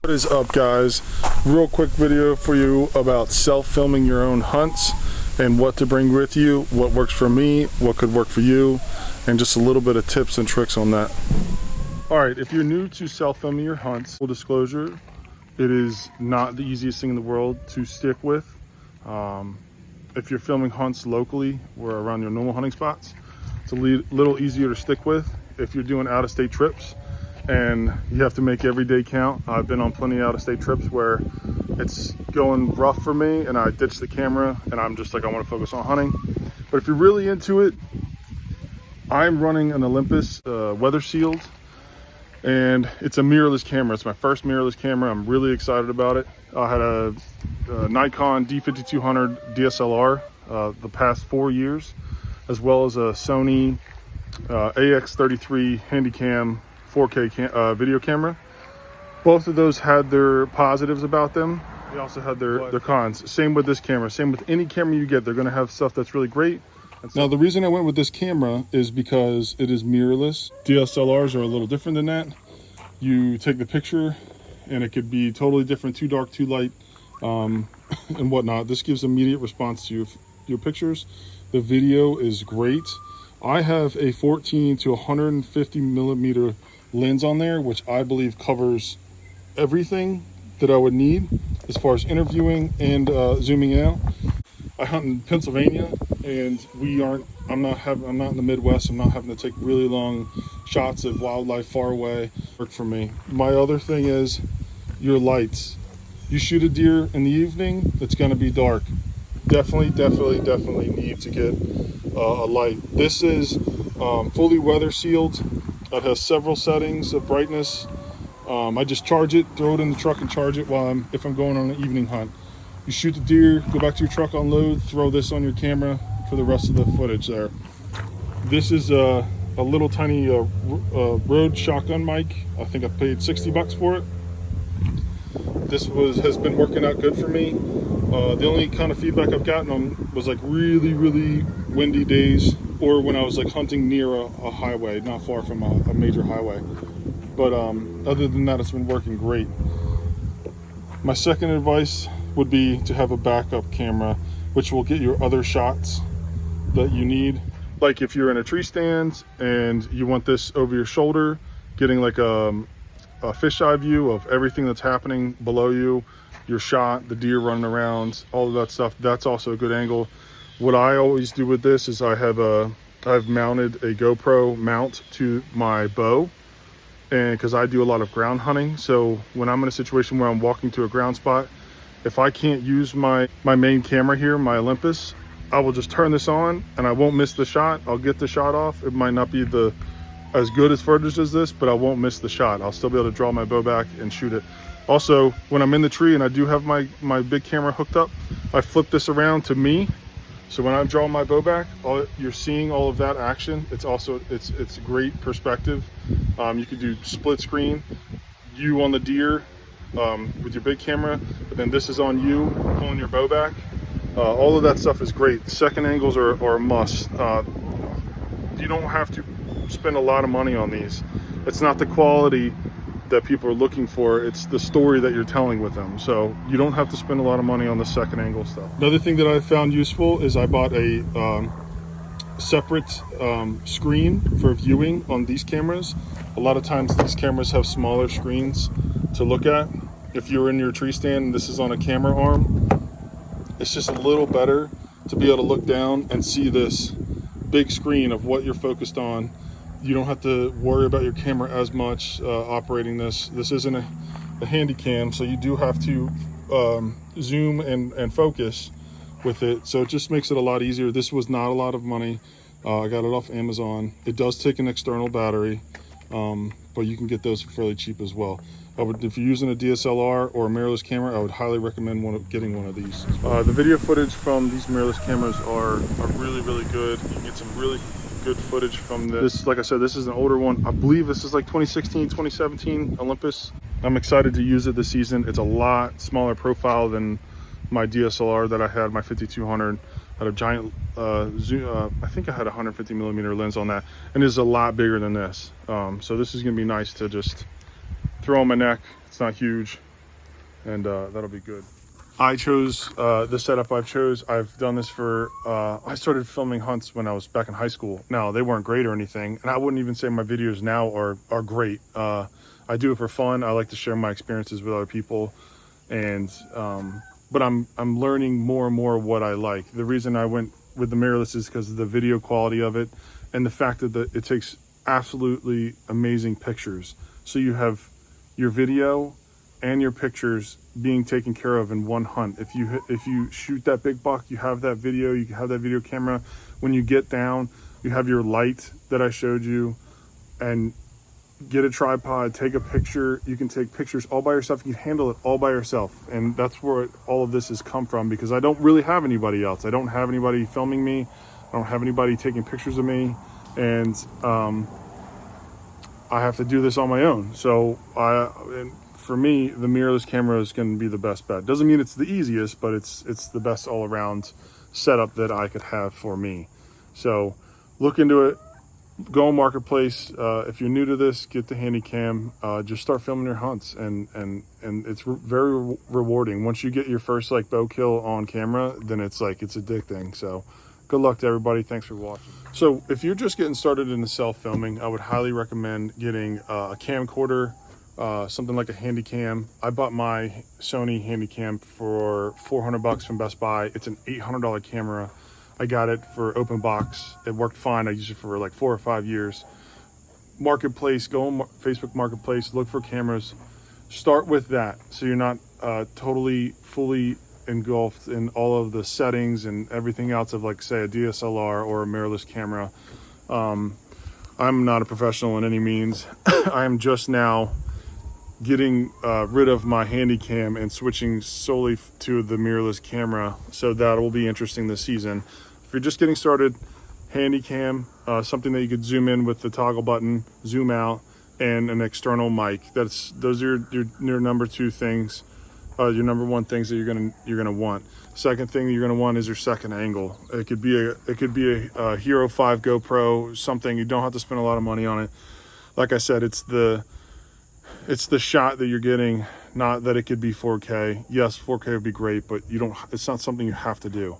What is up, guys? Real quick video for you about self-filming your own hunts and what to bring with you, what works for me, what could work for you, and just a little bit of tips and tricks on that. All right, if you're new to self-filming your hunts, full disclosure, it is not the easiest thing in the world to stick with. If you're filming hunts locally or around your normal hunting spots, it's a little easier to stick with. If you're doing out-of-state trips and you have to make every day count, I've been on plenty of out-of-state trips where it's going rough for me and I ditch the camera and I'm just like, I want to focus on hunting. But if you're really into it, I'm running an Olympus weather sealed, and it's a mirrorless camera. It's my first mirrorless camera. I'm really excited about it. I had a Nikon D5200 DSLR the past 4 years, as well as a Sony AX33 Handycam 4K video camera. Both of those had their positives about them. They also had their cons. Same with this camera. Same with any camera you get. They're going to have stuff that's really great. Now, the reason I went with this camera is because it is mirrorless. DSLRs are a little different than that. You take the picture and it could be totally different, too dark, too light, and whatnot. This gives immediate response to your pictures. The video is great. I have a 14 to 150 millimeter lens on there, which I believe covers everything that I would need as far as interviewing and zooming out. I hunt in Pennsylvania, and I'm not in the Midwest. I'm not having to take really long shots of wildlife far away. Work for me. My other thing is your lights. You shoot a deer in the evening, it's going to be dark. Definitely need to get a light. This is fully weather sealed. It has several settings of brightness. I just charge it, throw it in the truck and charge it if I'm going on an evening hunt. You shoot the deer, go back to your truck, unload, throw this on your camera for the rest of the footage there. This is a little tiny Rode shotgun mic. I think I paid 60 bucks for it. This has been working out good for me. The only kind of feedback I've gotten on was like really windy days, or when I was like hunting near a highway, not far from a major highway. But other than that, it's been working great. My second advice would be to have a backup camera, which will get your other shots that you need. Like if you're in a tree stand and you want this over your shoulder, getting like a fisheye view of everything that's happening below you, your shot, the deer running around, all of that stuff, that's also a good angle. What I always do with this is I've mounted a GoPro mount to my bow, and because I do a lot of ground hunting, so when I'm in a situation where I'm walking to a ground spot, if I can't use my main camera here, my Olympus, I will just turn this on and I won't miss the shot. I'll get the shot off. It might not be as good as footage as this, but I won't miss the shot. I'll still be able to draw my bow back and shoot it. Also, when I'm in the tree and I do have my big camera hooked up, I flip this around to me. So when I draw my bow back, you're seeing all of that action. It's great perspective. You could do split screen, you on the deer with your big camera, but then this is on you pulling your bow back. All of that stuff is great. Second angles are a must. You don't have to spend a lot of money on these. It's not the quality that people are looking for, it's the story that you're telling with them. So you don't have to spend a lot of money on the second angle stuff. Another thing that I found useful is I bought a separate screen for viewing on these cameras. A lot of times these cameras have smaller screens to look at. If you're in your tree stand and this is on a camera arm, it's just a little better to be able to look down and see this big screen of what you're focused on. You don't have to worry about your camera as much operating this. This isn't a Handycam, so you do have to zoom and focus with it. So it just makes it a lot easier. This was not a lot of money. I got it off Amazon. It does take an external battery, but you can get those fairly cheap as well. If you're using a DSLR or a mirrorless camera, I would highly recommend getting one of these. The video footage from these mirrorless cameras are really good. You can get some really good footage from this. Like I said, this is an older one. I believe this is like 2016, 2017 Olympus. I'm excited to use it this season. It's a lot smaller profile than my DSLR that I had, my 5200. I had a giant zoom. I think I had a 150 millimeter lens on that, and it's a lot bigger than this. So this is gonna be nice to just throw on my neck. It's not huge, and that'll be good. I chose the setup I've done this for, I started filming hunts when I was back in high school. Now, they weren't great or anything, and I wouldn't even say my videos now are great. I do it for fun. I like to share my experiences with other people, and but I'm learning more and more what I like. The reason I went with the mirrorless is because of the video quality of it, and the fact that it takes absolutely amazing pictures. So you have your video and your pictures being taken care of in one hunt. If you shoot that big buck, you have that video, you have that video camera. When you get down, you have your light that I showed you, and get a tripod, take a picture. You can take pictures all by yourself. You can handle it all by yourself. And that's where all of this has come from, because I don't really have anybody else. I don't have anybody filming me. I don't have anybody taking pictures of me. And I have to do this on my own. So and for me, the mirrorless camera is going to be the best bet. Doesn't mean it's the easiest, but it's the best all around setup that I could have for me. So look into it. Go on Marketplace. If you're new to this, get the Handycam. Just start filming your hunts, and it's very rewarding. Once you get your first like bow kill on camera, then it's addicting. So good luck to everybody. Thanks for watching. So if you're just getting started into self-filming, I would highly recommend getting a camcorder, something like a Handycam. I bought my Sony Handycam for $400 from Best Buy. It's an $800 camera. I got it for open box. It worked fine. I used it for like 4 or 5 years. Marketplace, go on Facebook Marketplace, look for cameras. Start with that, so you're not fully engulfed in all of the settings and everything else of, like, say, a DSLR or a mirrorless camera. I'm not a professional in any means. I am just now getting rid of my Handycam and switching solely to the mirrorless camera, so that will be interesting this season. If you're just getting started, Handycam, something that you could zoom in with the toggle button, zoom out, and an external mic. Those are your number 2 things, your number 1 things that you're gonna want. Second thing you're gonna want is your second angle. It could be a Hero 5 GoPro, something. You don't have to spend a lot of money on it. Like I said, it's the shot that you're getting, not that it could be 4K. Yes, 4K would be great, but it's not something you have to do.